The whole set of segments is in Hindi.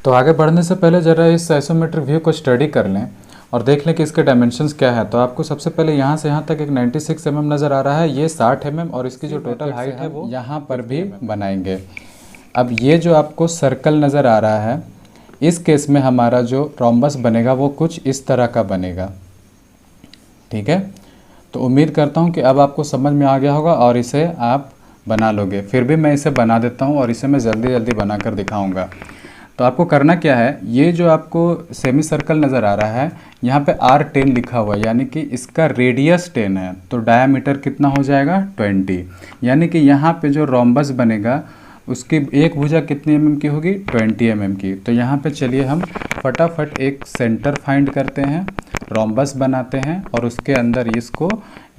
तो आगे बढ़ने से पहले ज़रा इस आइसोमेट्रिक व्यू को स्टडी कर लें और देख लें कि इसके डायमेंशंस क्या है। तो आपको सबसे पहले यहाँ से यहाँ तक एक 96 mm नज़र आ रहा है, ये 60 mm और इसकी जो टोटल हाइट है वो यहाँ पर भी बनाएंगे। अब ये जो आपको सर्कल नज़र आ रहा है, इस केस में हमारा जो रोम्बस बनेगा वो कुछ इस तरह का बनेगा। ठीक है, तो उम्मीद करता हूँ कि अब आपको समझ में आ गया होगा और इसे आप बना लोगे। फिर भी मैं इसे बना देता हूँ और इसे मैं जल्दी जल्दी बना कर दिखाऊँगा। तो आपको करना क्या है, ये जो आपको सेमी सर्कल नज़र आ रहा है, यहाँ पे R10 लिखा हुआ है, यानी कि इसका रेडियस 10 है, तो डायामीटर कितना हो जाएगा 20। यानी कि यहाँ पे जो रोम्बस बनेगा उसकी एक भुजा कितनी mm की होगी, 20 mm की। तो यहाँ पे चलिए हम फटाफट एक सेंटर फाइंड करते हैं, रोम्बस बनाते हैं और उसके अंदर इसको,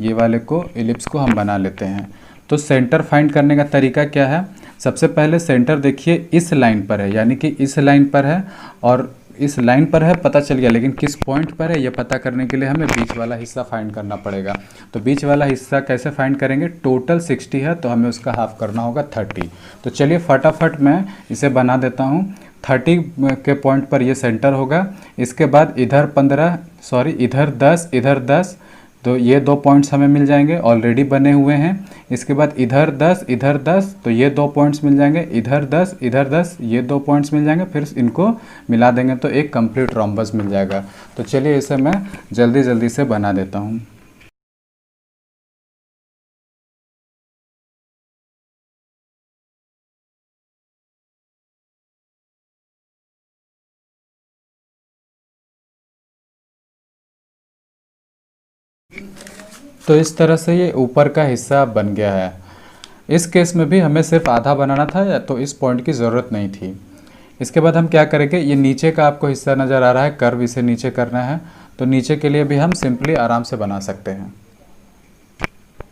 ये वाले को, इलिप्स को हम बना लेते हैं। तो सेंटर फाइंड करने का तरीका क्या है, सबसे पहले सेंटर देखिए इस लाइन पर है, यानी कि इस लाइन पर है और इस लाइन पर है, पता चल गया, लेकिन किस पॉइंट पर है ये पता करने के लिए हमें बीच वाला हिस्सा फाइंड करना पड़ेगा। तो बीच वाला हिस्सा कैसे फाइंड करेंगे, टोटल 60 है तो हमें उसका हाफ करना होगा 30। तो चलिए फटाफट मैं इसे बना देता हूँ। 30 के पॉइंट पर ये सेंटर होगा, इसके बाद इधर 15, सॉरी इधर 10, इधर 10, तो ये 2 पॉइंट्स हमें मिल जाएंगे, ऑलरेडी बने हुए हैं। इसके बाद इधर 10, इधर 10, तो ये 2 पॉइंट्स मिल जाएंगे, इधर 10, इधर 10, ये 2 पॉइंट्स मिल जाएंगे। फिर इनको मिला देंगे तो एक कंप्लीट रोम्बस मिल जाएगा। तो चलिए इसे मैं जल्दी जल्दी से बना देता हूँ। तो इस तरह से ये ऊपर का हिस्सा बन गया है। इस केस में भी हमें सिर्फ आधा बनाना था, तो इस पॉइंट की ज़रूरत नहीं थी। इसके बाद हम क्या करेंगे, ये नीचे का आपको हिस्सा नज़र आ रहा है, कर्व इसे नीचे करना है, तो नीचे के लिए भी हम सिंपली आराम से बना सकते हैं।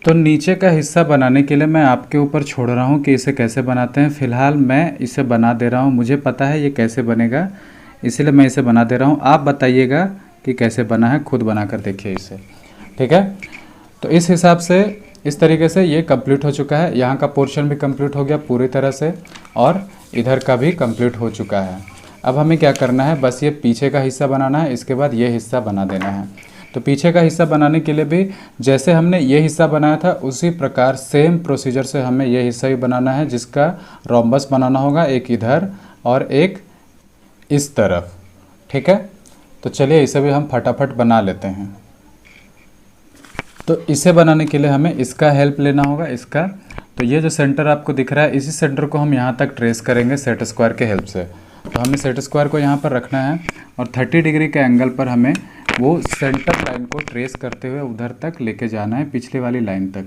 तो नीचे का हिस्सा बनाने के लिए मैं आपके ऊपर छोड़ रहा हूँ कि इसे कैसे बनाते हैं। फ़िलहाल मैं इसे बना दे रहा हूँ, मुझे पता है ये कैसे बनेगा, इसलिए मैं इसे बना दे रहा हूँ। आप बताइएगा कि कैसे बना है, खुद बना कर देखिए इसे। ठीक है, तो इस हिसाब से, इस तरीके से ये कंप्लीट हो चुका है। यहाँ का पोर्शन भी कंप्लीट हो गया पूरी तरह से और इधर का भी कंप्लीट हो चुका है। अब हमें क्या करना है, बस ये पीछे का हिस्सा बनाना है, इसके बाद ये हिस्सा बना देना है। तो पीछे का हिस्सा बनाने के लिए भी जैसे हमने ये हिस्सा बनाया था उसी प्रकार सेम प्रोसीजर से हमें ये हिस्सा भी बनाना है, जिसका रोम्बस बनाना होगा, एक इधर और एक इस तरफ। ठीक है, तो चलिए इसे भी हम फटाफट बना लेते हैं। तो इसे बनाने के लिए हमें इसका हेल्प लेना होगा, इसका। तो ये जो सेंटर आपको दिख रहा है, इसी सेंटर को हम यहाँ तक ट्रेस करेंगे सेट स्क्वायर के हेल्प से। तो हमें सेट स्क्वायर को यहाँ पर रखना है और 30 डिग्री के एंगल पर हमें वो सेंटर लाइन को ट्रेस करते हुए उधर तक लेके जाना है, पिछले वाली लाइन तक।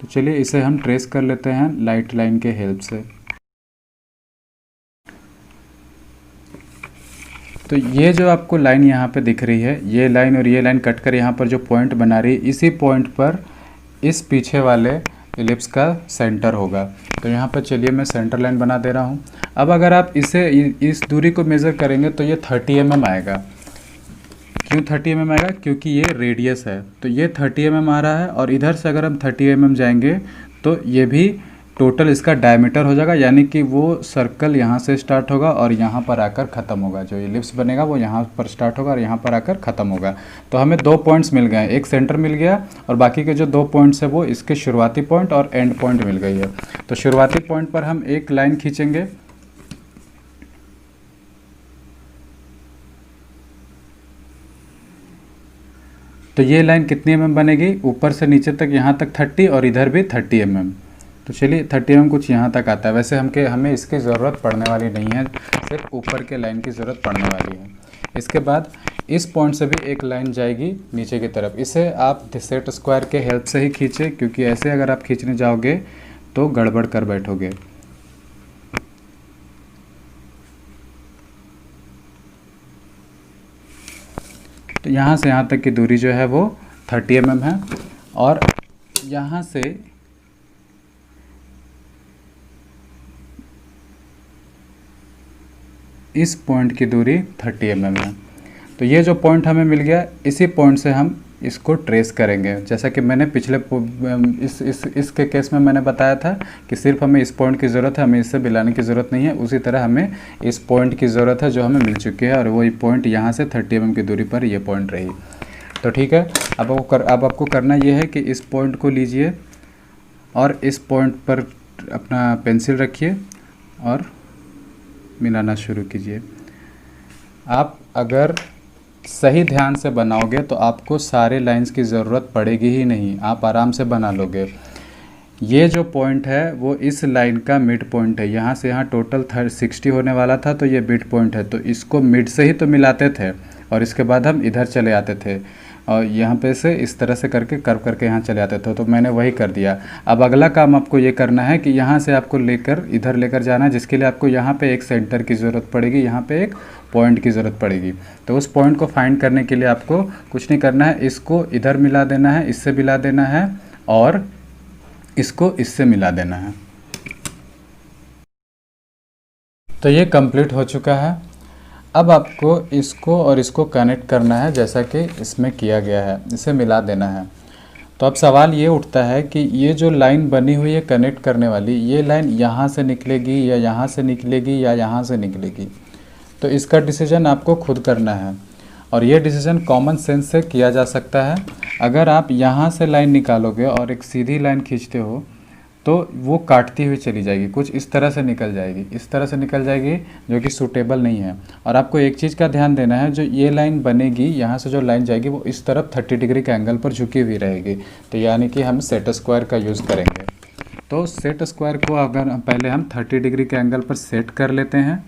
तो चलिए इसे हम ट्रेस कर लेते हैं लाइट लाइन के हेल्प से। तो ये जो आपको लाइन यहाँ पे दिख रही है, ये लाइन और ये लाइन कट कर यहाँ पर जो पॉइंट बना रही है, इसी पॉइंट पर इस पीछे वाले इलिप्स का सेंटर होगा। तो यहाँ पर चलिए मैं सेंटर लाइन बना दे रहा हूँ। अब अगर आप इसे इस दूरी को मेज़र करेंगे तो ये 30 mm आएगा। क्यों 30 mm आएगा, क्योंकि ये रेडियस है, तो ये 30 mm आ रहा है। और इधर से अगर हम 30 mm जाएंगे तो ये भी टोटल इसका डायमीटर हो जाएगा, यानी कि वो सर्कल यहाँ से स्टार्ट होगा और यहाँ पर आकर ख़त्म होगा। जो इलिप्स बनेगा वो यहाँ पर स्टार्ट होगा और यहाँ पर आकर ख़त्म होगा। तो हमें 2 पॉइंट्स मिल गए, एक सेंटर मिल गया और बाकी के जो 2 पॉइंट्स है वो इसके शुरुआती पॉइंट और एंड पॉइंट मिल गई है। तो शुरुआती पॉइंट पर हम एक लाइन खींचेंगे, तो ये लाइन कितनी mm बनेगी, ऊपर से नीचे तक यहाँ तक 30 और इधर भी 30 mm। तो चलिए 30 mm कुछ यहाँ तक आता है। वैसे हमें इसकी ज़रूरत पड़ने वाली नहीं है, सिर्फ ऊपर के लाइन की ज़रूरत पड़ने वाली है। इसके बाद इस पॉइंट से भी एक लाइन जाएगी नीचे की तरफ। इसे आप सेट स्क्वायर के हेल्प से ही खींचे, क्योंकि ऐसे अगर आप खींचने जाओगे तो गड़बड़ कर बैठोगे। तो यहाँ से यहाँ तक की दूरी जो है वो 30 mm है और यहाँ से इस पॉइंट की दूरी 30 mm है। तो ये जो पॉइंट हमें मिल गया, इसी पॉइंट से हम इसको ट्रेस करेंगे। जैसा कि मैंने पिछले इसके केस में मैंने बताया था कि सिर्फ हमें इस पॉइंट की ज़रूरत है, हमें इससे मिलाने की ज़रूरत नहीं है। उसी तरह हमें इस पॉइंट की ज़रूरत है जो हमें मिल चुकी है, और वही पॉइंट यहाँ से 30 mm की दूरी पर ये पॉइंट रही। तो ठीक है, अब आपको करना ये है कि इस पॉइंट को लीजिए और इस पॉइंट पर अपना पेंसिल रखिए और मिलाना शुरू कीजिए। आप अगर सही ध्यान से बनाओगे तो आपको सारे लाइंस की ज़रूरत पड़ेगी ही नहीं, आप आराम से बना लोगे। ये जो पॉइंट है वो इस लाइन का मिड पॉइंट है। यहाँ से यहाँ टोटल 60 होने वाला था, तो ये मिड पॉइंट है। तो इसको मिड से ही तो मिलाते थे और इसके बाद हम इधर चले आते थे और यहाँ पे से इस तरह से करके कर्व करके यहाँ चले आते थे। तो मैंने वही कर दिया। अब अगला काम आपको ये करना है कि यहाँ से आपको लेकर इधर लेकर जाना है, जिसके लिए आपको यहाँ पे एक सेंटर की ज़रूरत पड़ेगी, यहाँ पे एक पॉइंट की ज़रूरत पड़ेगी। तो उस पॉइंट को फाइंड करने के लिए आपको कुछ नहीं करना है, इसको इधर मिला देना है, इससे मिला देना है और इसको इससे मिला देना है। तो ये कंप्लीट हो चुका है। अब आपको इसको और इसको कनेक्ट करना है जैसा कि इसमें किया गया है, इसे मिला देना है। तो अब सवाल ये उठता है कि ये जो लाइन बनी हुई है कनेक्ट करने वाली, ये लाइन यहाँ से निकलेगी या यहाँ से निकलेगी या यहाँ से निकलेगी। तो इसका डिसीजन आपको खुद करना है और ये डिसीजन कॉमन सेंस से किया जा सकता है। अगर आप यहाँ से लाइन निकालोगे और एक सीधी लाइन खींचते हो तो वो काटती हुई चली जाएगी, कुछ इस तरह से निकल जाएगी, इस तरह से निकल जाएगी, जो कि सूटेबल नहीं है। और आपको एक चीज़ का ध्यान देना है, जो ये लाइन बनेगी यहाँ से जो लाइन जाएगी वो इस तरफ 30 डिग्री के एंगल पर झुकी हुई रहेगी। तो यानी कि हम सेट स्क्वायर का यूज़ करेंगे। तो सेट स्क्वायर को अगर पहले हम 30 डिग्री के एंगल पर सेट कर लेते हैं,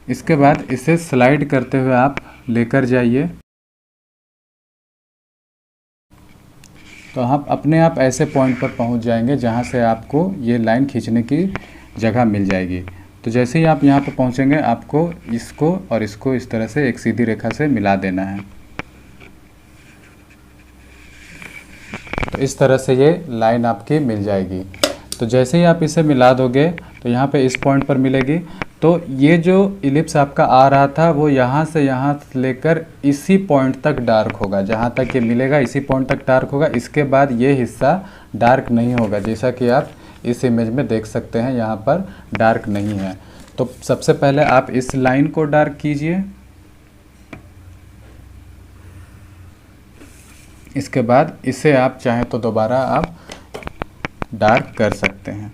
इसके बाद इसे स्लाइड करते हुए आप लेकर जाइए। तो आप अपने आप ऐसे पॉइंट पर पहुंच जाएंगे जहां से आपको ये लाइन खींचने की जगह मिल जाएगी। तो जैसे ही आप यहां पर पहुंचेंगे, आपको इसको और इसको इस तरह से एक सीधी रेखा से मिला देना है। तो इस तरह से ये लाइन आपकी मिल जाएगी। तो जैसे ही आप इसे मिला दोगे तो यहाँ पे इस पॉइंट पर मिलेगी। तो ये जो इलिप्स आपका आ रहा था वो यहाँ से यहाँ लेकर इसी पॉइंट तक डार्क होगा, जहाँ तक ये मिलेगा इसी पॉइंट तक डार्क होगा। इसके बाद ये हिस्सा डार्क नहीं होगा, जैसा कि आप इस इमेज में देख सकते हैं, यहाँ पर डार्क नहीं है। तो सबसे पहले आप इस लाइन को डार्क कीजिए, इसके बाद इसे आप चाहें तो दोबारा आप डार्क कर सकते हैं।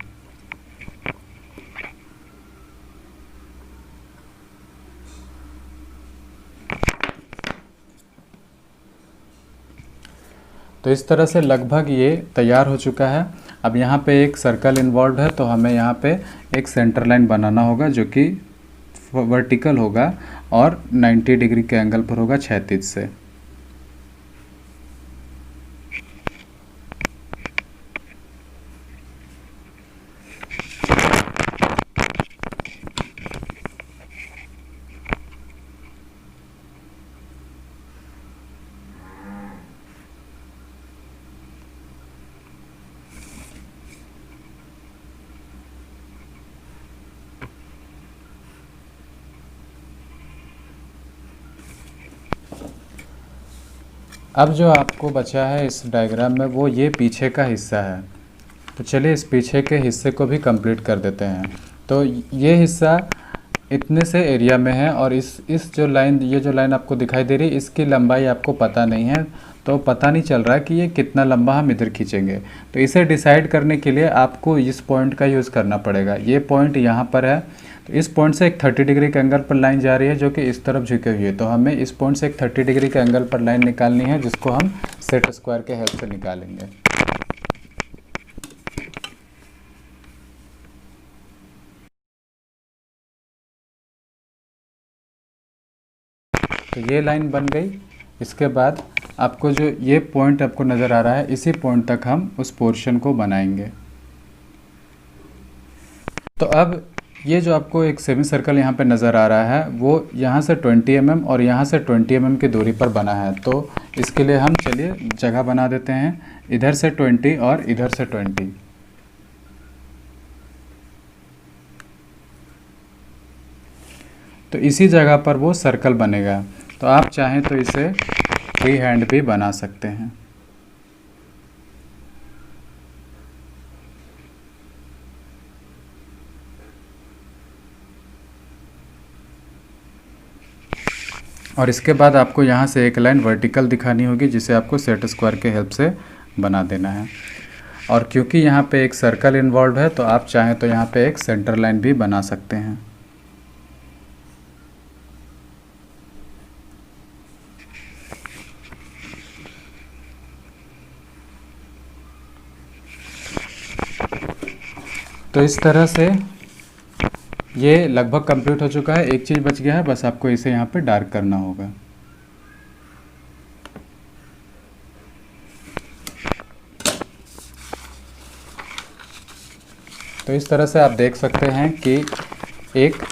तो इस तरह से लगभग ये तैयार हो चुका है। अब यहाँ पे एक सर्कल इन्वॉल्व है, तो हमें यहाँ पे एक सेंटर लाइन बनाना होगा जो कि वर्टिकल होगा और 90 डिग्री के एंगल पर होगा क्षैतिज से। अब जो आपको बचा है इस डायग्राम में वो ये पीछे का हिस्सा है। तो चलिए इस पीछे के हिस्से को भी कंप्लीट कर देते हैं। तो ये हिस्सा इतने से एरिया में है और इस जो लाइन, ये जो लाइन आपको दिखाई दे रही है, इसकी लंबाई आपको पता नहीं है, तो पता नहीं चल रहा है कि ये कितना लंबा हम इधर खींचेंगे। तो इसे डिसाइड करने के लिए आपको इस पॉइंट का यूज़ करना पड़ेगा। ये पॉइंट यहाँ पर है, तो इस पॉइंट से एक 30 डिग्री के एंगल पर लाइन जा रही है जो कि इस तरफ झुकी हुई है। तो हमें इस पॉइंट से एक 30 डिग्री के एंगल पर लाइन निकालनी है, जिसको हम सेट स्क्वायर के हेल्प से निकालेंगे। तो ये लाइन बन गई। इसके बाद आपको जो ये पॉइंट आपको नज़र आ रहा है, इसी पॉइंट तक हम उस पोर्शन को बनाएंगे। तो अब ये जो आपको एक सेमी सर्कल यहाँ पे नज़र आ रहा है, वो यहाँ से 20 mm और यहाँ से 20 mm की दूरी पर बना है। तो इसके लिए हम चलिए जगह बना देते हैं, इधर से 20 और इधर से 20। तो इसी जगह पर वो सर्कल बनेगा। तो आप चाहें तो इसे फ्री हैंड भी बना सकते हैं। और इसके बाद आपको यहाँ से एक लाइन वर्टिकल दिखानी होगी जिसे आपको सेट स्क्वायर के हेल्प से बना देना है। और क्योंकि यहाँ पे एक सर्कल इन्वॉल्व है तो आप चाहें तो यहाँ पे एक सेंटर लाइन भी बना सकते हैं। तो इस तरह से ये लगभग कंप्लीट हो चुका है। एक चीज़ बच गया है, बस आपको इसे यहाँ पे डार्क करना होगा। तो इस तरह से आप देख सकते हैं कि एक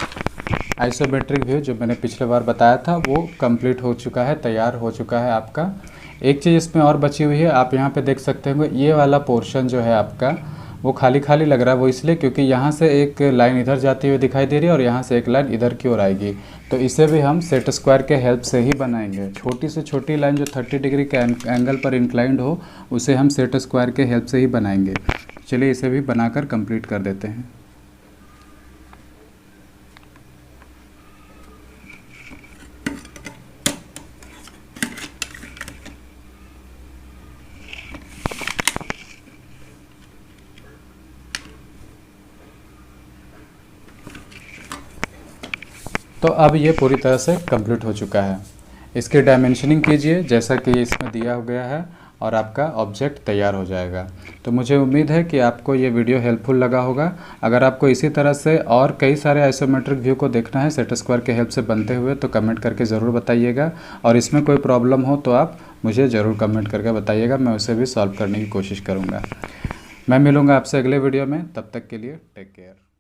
आइसोमेट्रिक व्यू जो मैंने पिछले बार बताया था वो कंप्लीट हो चुका है, तैयार हो चुका है आपका। एक चीज़ इसमें और बची हुई है, आप यहाँ पे देख सकते होंगे ये वाला पोर्शन जो है आपका वो खाली खाली लग रहा है। वो इसलिए क्योंकि यहाँ से एक लाइन इधर जाती हुई दिखाई दे रही है और यहाँ से एक लाइन इधर की ओर आएगी। तो इसे भी हम सेट स्क्वायर के हेल्प से ही बनाएंगे। छोटी से छोटी लाइन जो 30 डिग्री के एंगल पर इंक्लाइंड हो उसे हम सेट स्क्वायर के हेल्प से ही बनाएंगे। चलिए इसे भी बनाकर कंप्लीट कर देते हैं। तो अब ये पूरी तरह से कंप्लीट हो चुका है। इसकी डायमेंशनिंग कीजिए जैसा कि इसमें दिया हो गया है और आपका ऑब्जेक्ट तैयार हो जाएगा। तो मुझे उम्मीद है कि आपको ये वीडियो हेल्पफुल लगा होगा। अगर आपको इसी तरह से और कई सारे आइसोमेट्रिक व्यू को देखना है सेट स्क्वायर के हेल्प से बनते हुए तो कमेंट करके ज़रूर बताइएगा। और इसमें कोई प्रॉब्लम हो तो आप मुझे ज़रूर कमेंट करके बताइएगा, मैं उसे भी सॉल्व करने की कोशिश करूँगा। मैं मिलूँगा आपसे अगले वीडियो में, तब तक के लिए टेक केयर।